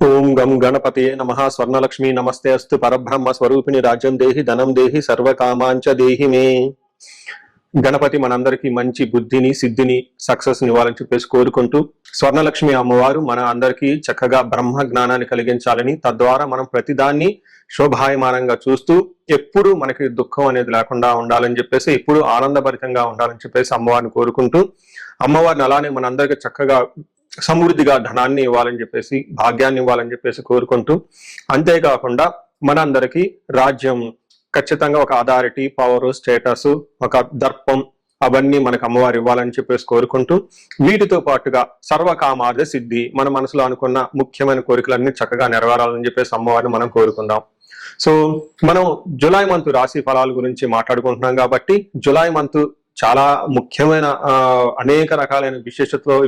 ఓం గం గణపతియే నమః. స్వర్ణలక్ష్మి నమస్తే అస్తు. పరబ్రహ్మ స్వరూపిణి రాజ్యం దేహి ధనం దేహి సర్వకామాంచ దేహి మే. గణపతి మనందరికీ మంచి బుద్ధిని సిద్ధిని సక్సెస్ ఇవ్వాలని చెప్పేసి కోరుకుంటూ, స్వర్ణలక్ష్మి అమ్మవారు మన అందరికీ చక్కగా బ్రహ్మ జ్ఞానాన్ని కలిగించాలని, తద్వారా మనం ప్రతిదాన్ని శోభాయమానంగా చూస్తూ ఎప్పుడు మనకి దుఃఖం అనేది లేకుండా ఉండాలని చెప్పేసి, ఎప్పుడు ఆనందభరితంగా ఉండాలని చెప్పేసి అమ్మవారిని కోరుకుంటూ, అమ్మవారిని అలానే మనందరికీ చక్కగా సమృద్ధిగా ధనాన్ని ఇవ్వాలని చెప్పేసి, భాగ్యాన్ని ఇవ్వాలని చెప్పేసి కోరుకుంటూ, అంతేకాకుండా మనందరికీ రాజ్యం ఖచ్చితంగా ఒక అథారిటీ, పవర్, స్టేటస్, ఒక దర్పం అవన్నీ మనకు అమ్మవారు ఇవ్వాలని చెప్పేసి కోరుకుంటూ, వీటితో పాటుగా సర్వకామార్థ సిద్ధి, మన మనసులో అనుకున్న ముఖ్యమైన కోరికలన్నీ చక్కగా నెరవేరాలని చెప్పేసి అమ్మవారిని మనం కోరుకుందాం. సో మనం జులై మంత్ రాశి ఫలాల గురించి మాట్లాడుకుంటున్నాం కాబట్టి, జులై మంత్ చాలా ముఖ్యమైన అనేక రకాలైన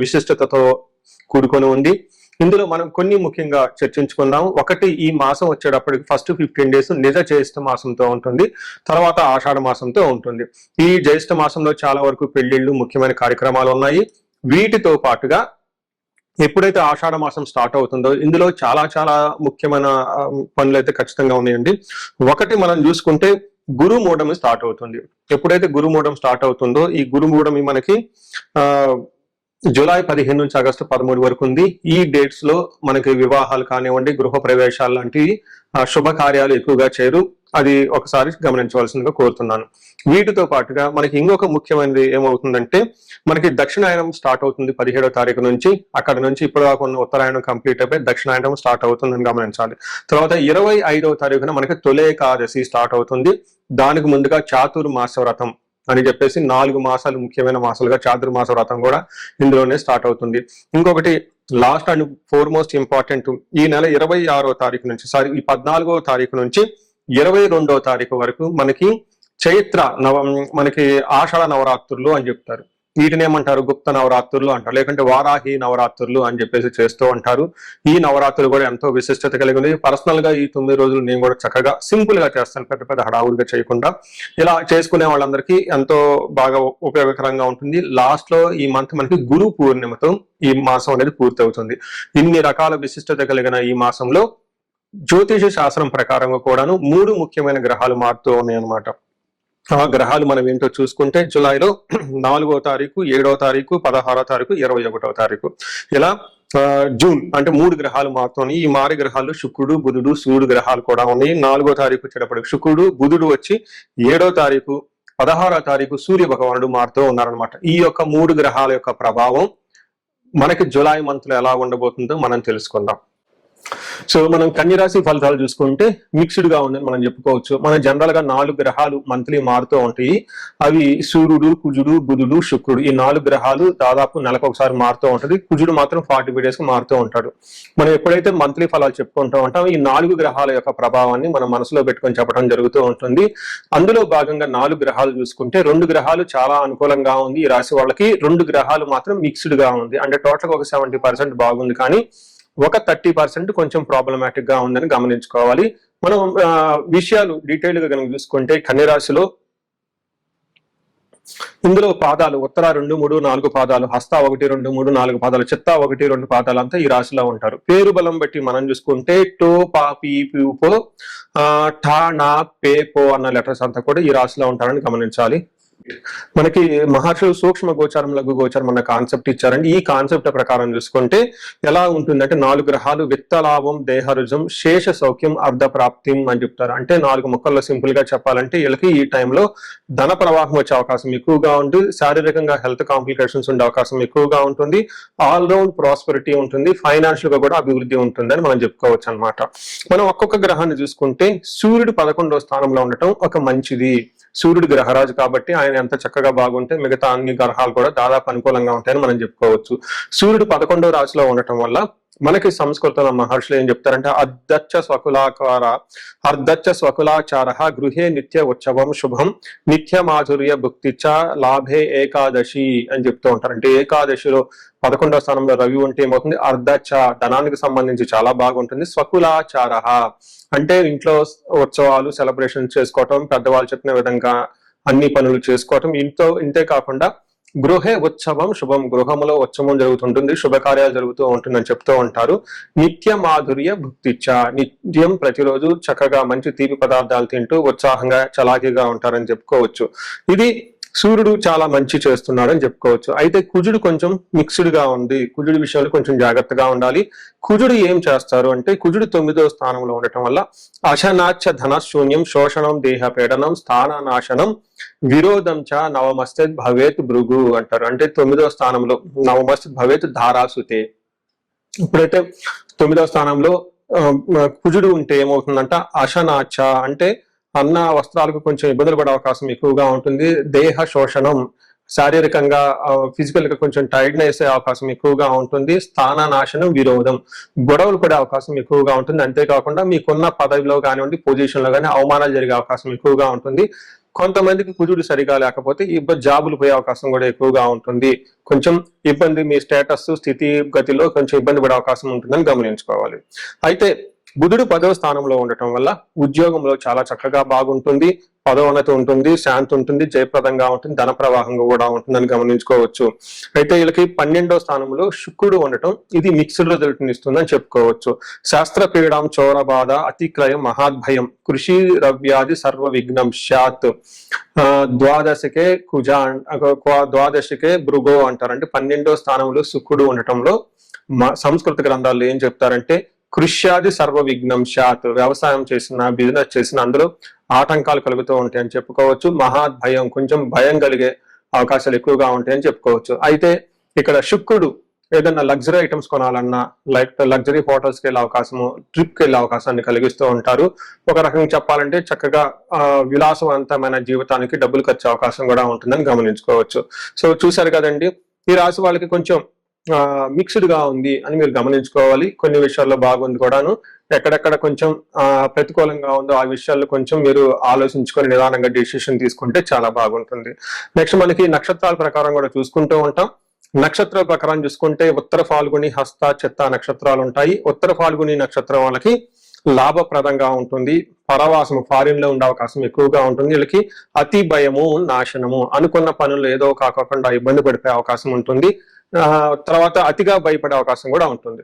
విశిష్టతతో కూడుకొని ఉంది. ఇందులో మనం కొన్ని ముఖ్యంగా చర్చించుకుందాం. ఒకటి, ఈ మాసం వచ్చేటప్పటికి ఫస్ట్ 15 days నిజ జ్యేష్ఠ మాసంతో ఉంటుంది, తర్వాత ఆషాఢ మాసంతో ఉంటుంది. ఈ జ్యేష్ఠ మాసంలో చాలా వరకు పెళ్లిళ్ళు, ముఖ్యమైన కార్యక్రమాలు ఉన్నాయి. వీటితో పాటుగా ఎప్పుడైతే ఆషాఢ మాసం స్టార్ట్ అవుతుందో ఇందులో చాలా చాలా ముఖ్యమైన పనులు అయితే ఖచ్చితంగా ఉన్నాయండి. ఒకటి మనం చూసుకుంటే గురుమూఢమి స్టార్ట్ అవుతుంది. ఎప్పుడైతే గురుమూఢం స్టార్ట్ అవుతుందో, ఈ గురుమూఢమి మనకి జూలై 15 నుంచి ఆగస్టు 13 వరకు ఉంది. ఈ డేట్స్ లో మనకి వివాహాలు కానివ్వండి, గృహ ప్రవేశాలు లాంటి శుభ కార్యాలు ఎక్కువగా చేరు. అది ఒకసారి గమనించవలసిందిగా కోరుతున్నాను. వీటితో పాటుగా మనకి ఇంకొక ముఖ్యమైనది ఏమవుతుందంటే, మనకి దక్షిణాయనం స్టార్ట్ అవుతుంది 17వ తారీఖు నుంచి. అక్కడ నుంచి ఇప్పుడు ఉన్న ఉత్తరాయణం కంప్లీట్ అయిపోయి దక్షిణాయనం స్టార్ట్ అవుతుందని గమనించాలి. తర్వాత 25వ తారీఖున మనకి తొలి ఏకాదశి స్టార్ట్ అవుతుంది. దానికి ముందుగా చాతుర్మాస వ్రతం అని చెప్పేసి 4 మాసాలు ముఖ్యమైన మాసాలుగా చాతుర్మాస వ్రతం కూడా ఇందులోనే స్టార్ట్ అవుతుంది. ఇంకొకటి లాస్ట్ అండ్ ఫోర్మోస్ట్ ఇంపార్టెంట్, ఈ నెల 26వ తారీఖు నుంచి ఈ 14వ తారీఖు నుంచి 22వ తారీఖు వరకు మనకి చైత్ర మనకి ఆషాఢ నవరాత్రులు అని చెప్తారు. వీటిని ఏమంటారు? గుప్త నవరాత్రులు అంటారు, లేకుంటే వారాహి నవరాత్రులు అని చెప్పేసి చేస్తూ ఉంటారు. ఈ నవరాత్రులు కూడా ఎంతో విశిష్టత కలిగి ఉంది. పర్సనల్ గా ఈ 9 రోజులు నేను కూడా చక్కగా సింపుల్ గా చేస్తాను, పెద్ద పెద్ద హడావుడిగా చేయకుండా. ఇలా చేసుకునే వాళ్ళందరికీ ఎంతో బాగా ఉపయోగకరంగా ఉంటుంది. లాస్ట్ లో ఈ మంత్ మనకి గురు పూర్ణిమతో ఈ మాసం అనేది పూర్తి అవుతుంది. ఇన్ని రకాల విశిష్టత కలిగిన ఈ మాసంలో జ్యోతిష శాస్త్రం ప్రకారంగా కూడాను 3 ముఖ్యమైన గ్రహాలు మారుతూ ఉన్నాయి అన్నమాట. ఆ గ్రహాలు మనం ఏంటో చూసుకుంటే, జూలైలో 4వ తారీఖు, 7వ తారీఖు, 16వ తారీఖు, 21వ తారీఖు, ఇలా జూన్ అంటే 3 గ్రహాలు మారుతున్నాయి. ఈ మారి గ్రహాలు శుక్రుడు, బుధుడు, సూర్యుడు గ్రహాలు కూడా ఉన్నాయి. 4వ తారీఖు వచ్చేటప్పటికి శుక్రుడు, బుధుడు వచ్చి 7వ తారీఖు, 16వ తారీఖు సూర్య భగవానుడు మారుతూ ఉన్నారనమాట. ఈ యొక్క 3 గ్రహాల యొక్క ప్రభావం మనకి జూలై మంత్ లో ఎలా ఉండబోతుందో మనం తెలుసుకుందాం. సో మనం కన్యరాశి ఫలితాలు చూసుకుంటే మిక్స్డ్ గా ఉందని మనం చెప్పుకోవచ్చు. మన జనరల్ గా 4 గ్రహాలు మంత్లీ మారుతూ ఉంటాయి. అవి సూర్యుడు, కుజుడు, బుధుడు, శుక్రుడు. ఈ 4 గ్రహాలు దాదాపు నెలకు ఒకసారి మారుతూ ఉంటుంది. కుజుడు మాత్రం 45 days కి మారుతూ ఉంటాడు. మనం ఎప్పుడైతే మంత్లీ ఫలాలు చెప్పుకుంటూ ఉంటాం, ఈ 4 గ్రహాల యొక్క ప్రభావాన్ని మనం మనసులో పెట్టుకొని చెప్పడం జరుగుతూ ఉంటుంది. అందులో భాగంగా 4 గ్రహాలు చూసుకుంటే 2 గ్రహాలు చాలా అనుకూలంగా ఉంది ఈ రాశి వాళ్ళకి, 2 గ్రహాలు మాత్రం మిక్స్డ్ గా ఉంది. అంటే టోటల్ గా ఒక 70% బాగుంది, కానీ ఒక 30% కొంచెం ప్రాబ్లమాటిక్ గా ఉందని గమనించుకోవాలి. మనం విషయాలు డీటెయిల్ గా కనుక చూసుకుంటే, కన్యరాశిలో ఇందులో పాదాలు ఉత్తర 2, 3, 4 పాదాలు, హస్త 1, 2, 3, 4 పాదాలు, చిత్త 1, 2 పాదాలు అంతా ఈ రాశిలో ఉంటారు. పేరు బలం బట్టి మనం చూసుకుంటే టో, పా, పీ, పో, ఠా, నా, పే, పో అన్న లెటర్స్ అంతా కూడా ఈ రాశిలో ఉంటారని గమనించాలి. మనకి మహర్షులు సూక్ష్మ గోచారం, లఘు గోచారం అన్న కాన్సెప్ట్ ఇచ్చారండి. ఈ కాన్సెప్ట్ ప్రకారం చూసుకుంటే ఎలా ఉంటుందంటే, 4 గ్రహాలు విత్తలాభం, దేహరుజం, శేష సౌఖ్యం, అర్ధ ప్రాప్తి అని చెప్తారు. అంటే 4 ముక్కల్లో సింపుల్ గా చెప్పాలంటే, వీళ్ళకి ఈ టైంలో ధన ప్రవాహం వచ్చే అవకాశం ఎక్కువగా ఉంటుంది. శారీరకంగా హెల్త్ కాంప్లికేషన్స్ ఉండే అవకాశం ఎక్కువగా ఉంటుంది. ఆల్రౌండ్ ప్రాస్పెరిటీ ఉంటుంది. ఫైనాన్షియల్ గా కూడా అభివృద్ధి ఉంటుందని మనం చెప్పుకోవచ్చు అనమాట. మనం ఒక్కొక్క గ్రహాన్ని చూసుకుంటే, సూర్యుడు 11వ స్థానంలో ఉండటం ఒక మంచిది. సూర్యుడు గ్రహరాజు కాబట్టి ఆయన ఎంత చక్కగా బాగుంటే మిగతా అన్ని గ్రహాలు కూడా దాదాపు అనుకూలంగా ఉంటాయని మనం చెప్పుకోవచ్చు. సూర్యుడు 11వ రాశిలో ఉండటం వల్ల మనకి సంస్కృతంలో మహర్షులు ఏం చెప్తారంటే, అర్ధచ్చ స్వకులాచార గృహే నిత్య ఉత్సవం శుభం నిత్య మాధుర్య భుక్తిచ్చ లాభే ఏకాదశి అని చెప్తూ ఉంటారు. అంటే ఏకాదశిలో 11వ స్థానంలో రవి ఉంటే ఏమవుతుంది? అర్ధచ్చ ధనానికి సంబంధించి చాలా బాగుంటుంది. స్వకులాచార అంటే ఇంట్లో ఉత్సవాలు, సెలబ్రేషన్ చేసుకోవటం, పెద్దవాళ్ళు చెప్పిన విధంగా అన్ని పనులు చేసుకోవటం, ఇంతే కాకుండా గృహే ఉత్సవం శుభం, గృహంలో ఉత్సవం జరుగుతుంటుంది, శుభకార్యాలు జరుగుతూ ఉంటుందని చెప్తూ ఉంటారు. నిత్య మాధుర్య భుక్తిచ్చ, నిత్యం ప్రతిరోజు చక్కగా మంచి తీపి పదార్థాలు తింటూ ఉత్సాహంగా చలాకీగా ఉంటారని చెప్పుకోవచ్చు. ఇది సూర్యుడు చాలా మంచి చేస్తున్నాడు అని చెప్పుకోవచ్చు. అయితే కుజుడు కొంచెం మిక్స్డ్ గా ఉంది, కుజుడి విషయంలో కొంచెం జాగ్రత్తగా ఉండాలి. కుజుడు ఏం చేస్తారు అంటే, కుజుడు 9వ స్థానంలో ఉండటం వల్ల అశనాచ ధన శూన్యం శోషణం దేహ పీడనం స్థాననాశనం విరోధం చ నవమస్తద్ భవేత్ భృగు అంటారు. అంటే 9వ స్థానంలో నవమస్తద్ భవేత్ ధారాసుతే. ఇప్పుడైతే 9వ స్థానంలో కుజుడు ఉంటే ఏమవుతుందంట, అశనాచ అంటే అన్న వస్త్రాలకు కొంచెం ఇబ్బందులు పడే అవకాశం ఎక్కువగా ఉంటుంది. దేహ శోషణం, శారీరకంగా ఫిజికల్ గా కొంచెం టైర్డ్నెస్ అయ్యే అవకాశం ఎక్కువగా ఉంటుంది. స్థాన నాశనం విరోధం, గొడవలు పడే అవకాశం ఎక్కువగా ఉంటుంది. అంతేకాకుండా మీకున్న పదవిలో కానివ్వండి, పొజిషన్ లో కానీ అవమానాలు జరిగే అవకాశం ఎక్కువగా ఉంటుంది. కొంతమందికి కుజుడు సరిగా లేకపోతే జాబులు పోయే అవకాశం కూడా ఎక్కువగా ఉంటుంది. కొంచెం ఇబ్బంది, మీ స్టేటస్ స్థితి గతిలో కొంచెం ఇబ్బంది పడే అవకాశం ఉంటుందని గమనించుకోవాలి. అయితే బుధుడు 10వ స్థానంలో ఉండటం వల్ల ఉద్యోగంలో చాలా చక్కగా బాగుంటుంది, పదోన్నతి ఉంటుంది, శాంతి ఉంటుంది, జయప్రదంగా ఉంటుంది, ధన ప్రవాహంగా కూడా ఉంటుందని గమనించుకోవచ్చు. అయితే వీళ్ళకి 12వ స్థానంలో శుక్రుడు ఉండటం ఇది మిక్స్డ్ రిజల్ట్ ఇస్తుందని చెప్పుకోవచ్చు. శాస్త్ర పీడాం చోర బాధ అతిక్రయం మహాద్భయం కృషి రవ్యాది సర్వ విఘ్నం శాత్. ద్వాదశకే కుజా, ద్వాదశకే భృగో అంటారు. అంటే 12వ స్థానంలో శుక్రుడు ఉండటంలో సంస్కృత గ్రంథాల్లో ఏం చెప్తారంటే, కృష్యాది సర్వ విఘ్నం శాత్, వ్యవసాయం చేసిన బిజినెస్ చేసిన అందులో ఆటంకాలు కలుగుతూ ఉంటాయని చెప్పుకోవచ్చు. మహాద్భయం, కొంచెం భయం కలిగే అవకాశాలు ఎక్కువగా ఉంటాయని చెప్పుకోవచ్చు. అయితే ఇక్కడ శుక్రుడు ఏదైనా లగ్జరీ ఐటమ్స్ కొనాలన్నా, లగ్జరీ హోటల్స్కి వెళ్ళే అవకాశము, ట్రిప్కి వెళ్ళే అవకాశాన్ని కలిగిస్తూ ఉంటారు. ఒక రకంగా చెప్పాలంటే చక్కగా విలాసవంతమైన జీవితానికి డబ్బులు ఖర్చు అవకాశం కూడా ఉంటుందని గమనించుకోవచ్చు. సో చూశారు కదండి, ఈ రాశి వాళ్ళకి కొంచెం మిక్స్డ్ గా ఉంది అని మీరు గమనించుకోవాలి. కొన్ని విషయాల్లో బాగుంది కూడాను, ఎక్కడెక్కడ కొంచెం ప్రతికూలంగా ఉందో ఆ విషయాల్లో కొంచెం మీరు ఆలోచించుకొని నిదానంగా డిసిషన్ తీసుకుంటే చాలా బాగుంటుంది. నెక్స్ట్ మనకి నక్షత్రాల ప్రకారం కూడా చూసుకుంటూ ఉంటాం. నక్షత్రాల ప్రకారం చూసుకుంటే ఉత్తర ఫాల్గుని, హస్త, చిత్త నక్షత్రాలు ఉంటాయి. ఉత్తర ఫాల్గుని నక్షత్రం వాళ్ళకి లాభప్రదంగా ఉంటుంది, పరవాసము ఫారిన్ లో ఉండే అవకాశం ఎక్కువగా ఉంటుంది. వీళ్ళకి అతి భయము నాశనము, అనుకున్న పనులు ఏదో కాకుండా ఇబ్బంది పడిపోయే అవకాశం ఉంటుంది. తర్వాత అతిగా భయపడే అవకాశం కూడా ఉంటుంది.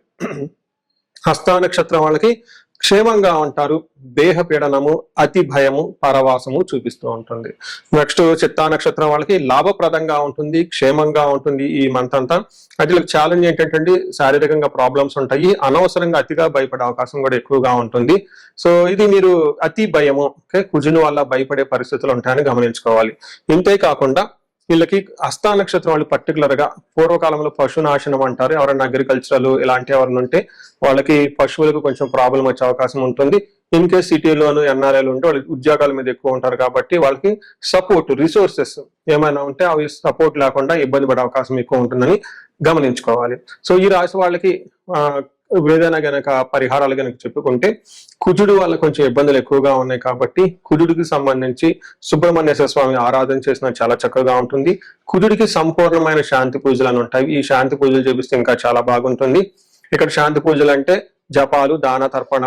హస్త నక్షత్రం వాళ్ళకి క్షేమంగా ఉంటారు, దేహ పీడనము, అతి భయము, పరవాసము చూపిస్తూ ఉంటుంది. నెక్స్ట్ చిత్తా నక్షత్రం వాళ్ళకి లాభప్రదంగా ఉంటుంది, క్షేమంగా ఉంటుంది ఈ మంత్ అంతా. అయితే ఛాలెంజ్ ఏంటంటే శారీరకంగా ప్రాబ్లమ్స్ ఉంటాయి, అనవసరంగా అతిగా భయపడే అవకాశం కూడా ఎక్కువగా ఉంటుంది. సో ఇది మీరు అతి భయము, కుజుని వల్ల భయపడే పరిస్థితులు ఉంటాయని గమనించుకోవాలి. ఇంతే కాకుండా వీళ్ళకి హస్త నక్షత్రం వాళ్ళు పర్టికులర్ గా పూర్వకాలంలో పశునాశనం అంటారు. ఎవరైనా అగ్రికల్చరల్ ఇలాంటి ఎవరైనా ఉంటే వాళ్ళకి పశువులకు కొంచెం ప్రాబ్లం వచ్చే అవకాశం ఉంటుంది. ఇన్ కేస్ సిటీలోను ఎన్ఆర్ఐలు ఉంటే వాళ్ళకి ఉద్యోగాల మీద ఎక్కువ ఉంటారు కాబట్టి వాళ్ళకి సపోర్ట్ రిసోర్సెస్ ఏమైనా ఉంటే అవి సపోర్ట్ లేకుండా ఇబ్బంది పడే అవకాశం ఎక్కువ ఉంటుందని గమనించుకోవాలి. సో ఈ రాశి వాళ్ళకి ఏదైనా గనక పరిహారాలు గనక చెప్పుకుంటే, కుజుడు వల్ల కొంచెం ఇబ్బందులు ఎక్కువగా ఉన్నాయి కాబట్టి కుజుడికి సంబంధించి సుబ్రహ్మణ్యేశ్వర స్వామి ఆరాధన చేసిన చాలా చక్కగా ఉంటుంది. కుజుడికి సంపూర్ణమైన శాంతి పూజలు అని ఉంటాయి. ఈ శాంతి పూజలు చేపిస్తే ఇంకా చాలా బాగుంటుంది. ఇక్కడ శాంతి పూజలు అంటే జపాలు, దాన తర్పణ,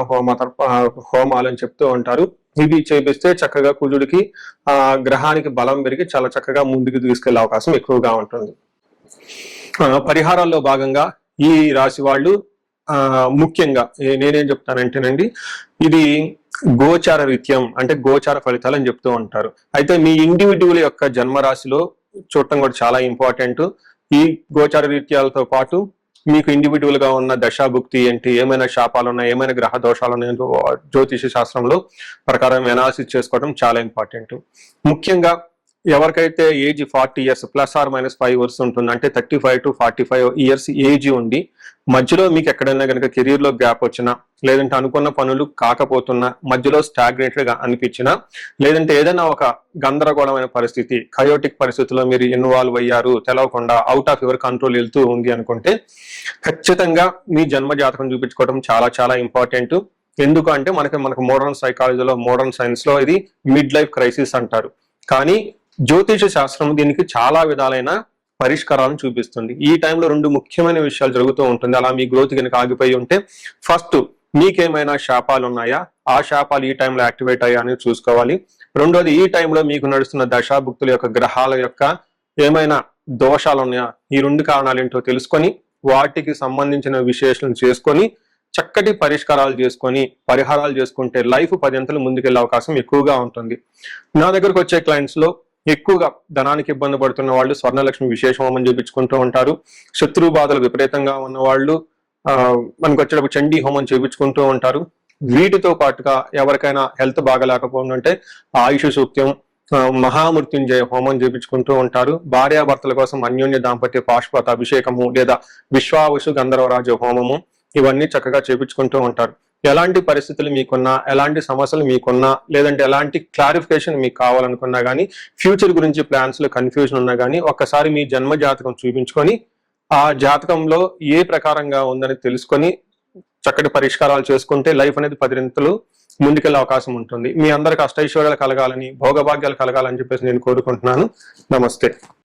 హోమాలు అని చెప్తూ ఉంటారు. ఇవి చేపిస్తే చక్కగా కుజుడికి గ్రహానికి బలం పెరిగి చాలా చక్కగా ముందుకు తీసుకెళ్లే అవకాశం ఎక్కువగా ఉంటుంది. పరిహారాల్లో భాగంగా ఈ రాశి వాళ్ళు ముఖ్యంగా నేనేం చెప్తానంటేనండి, ఇది గోచార రీత్యం అంటే గోచార ఫలితాలు అని చెప్తూ ఉంటారు. అయితే మీ ఇండివిడ్యువల్ యొక్క జన్మరాశిలో చూడటం కూడా చాలా ఇంపార్టెంట్. ఈ గోచార రీత్యాలతో పాటు మీకు ఇండివిడ్యువల్ గా ఉన్న దశాభుక్తి ఏంటి, ఏమైనా శాపాలు ఉన్నాయి, ఏమైనా గ్రహ దోషాలు ఉన్నాయో జ్యోతిష శాస్త్రంలో ప్రకారం ఎనాలిసిస్ చేసుకోవడం చాలా ఇంపార్టెంట్. ముఖ్యంగా ఎవరికైతే ఏజ్ 40 years +or-5 years ఉంటుంది, అంటే 35 to 45 years ఏజ్ ఉండి మధ్యలో మీకు ఎక్కడైనా కనుక కెరీర్ లో గ్యాప్ వచ్చినా, లేదంటే అనుకున్న పనులు కాకపోతున్నా, మధ్యలో స్టాగ్నేటెడ్ గా అనిపించినా, లేదంటే ఏదైనా ఒక గందరగోళమైన పరిస్థితి, కయోటిక్ పరిస్థితుల్లో మీరు ఇన్వాల్వ్ అయ్యారు, తెలవకుండా అవుట్ ఆఫ్ యువర్ కంట్రోల్ వెళ్తూ ఉంది అనుకుంటే ఖచ్చితంగా మీ జన్మ జాతకం చూపించుకోవడం చాలా చాలా ఇంపార్టెంట్. ఎందుకు అంటే మనకు మోడర్న్ సైకాలజీలో, మోడర్న్ సైన్స్ లో ఇది మిడ్ లైఫ్ క్రైసిస్ అంటారు. కానీ జ్యోతిష శాస్త్రం దీనికి చాలా విధాలైన పరిష్కారాలను చూపిస్తుంది. ఈ టైంలో 2 ముఖ్యమైన విషయాలు జరుగుతూ ఉంటుంది. అలా మీ గ్రోత్ కనుక ఆగిపోయి ఉంటే, ఫస్ట్ మీకేమైనా శాపాలు ఉన్నాయా, ఆ శాపాలు ఈ టైంలో యాక్టివేట్ అయ్యా అని చూసుకోవాలి. రెండోది, ఈ టైంలో మీకు నడుస్తున్న దశాభుక్తుల యొక్క గ్రహాల యొక్క ఏమైనా దోషాలు ఉన్నాయా, ఈ 2 కారణాలు ఏంటో తెలుసుకొని వాటికి సంబంధించిన విశ్లేషణ చేసుకొని చక్కటి పరిష్కారాలు చేసుకొని పరిహారాలు చేసుకుంటే లైఫ్ 10 అంతలు ముందుకెళ్లే అవకాశం ఎక్కువగా ఉంటుంది. నా దగ్గరకు వచ్చే క్లయింట్స్ లో ఎక్కువగా ధనానికి ఇబ్బంది పడుతున్న వాళ్ళు స్వర్ణలక్ష్మి విశేష హోమం చేయించుకుంటూ ఉంటారు. శత్రు బాధలు విపరీతంగా ఉన్న వాళ్ళు మనకు వచ్చేటప్పుడు చండీ హోమం చేయించుకుంటూ ఉంటారు. వీటితో పాటుగా ఎవరికైనా హెల్త్ బాగలేకపోతుంటే ఆయుష్ సూక్తం, మహామృత్యుంజయ హోమం చేయించుకుంటూ ఉంటారు. భార్యాభర్తల కోసం అన్యోన్య దాంపత్య పాశుపత అభిషేకము లేదా విశ్వావసు గంధర్వరాజు హోమము ఇవన్నీ చక్కగా చేయించుకుంటూ ఉంటారు. ఎలాంటి పరిస్థితులు మీకున్నా, ఎలాంటి సమస్యలు మీకున్నా, లేదంటే ఎలాంటి క్లారిఫికేషన్ మీకు కావాలనుకున్నా కానీ, ఫ్యూచర్ గురించి ప్లాన్స్ లో కన్ఫ్యూజన్ ఉన్నా కానీ ఒక్కసారి మీ జన్మ జాతకం చూపించుకొని ఆ జాతకంలో ఏ ప్రకారంగా ఉందని తెలుసుకొని చక్కటి పరిష్కారాలు చేసుకుంటే లైఫ్ అనేది 10 రెట్లు ముందుకెళ్లే అవకాశం ఉంటుంది. మీ అందరికి అష్టైశ్వర్యాలు కలగాలని, భోగభాగ్యాలు కలగాలని చెప్పేసి నేను కోరుకుంటున్నాను. నమస్తే.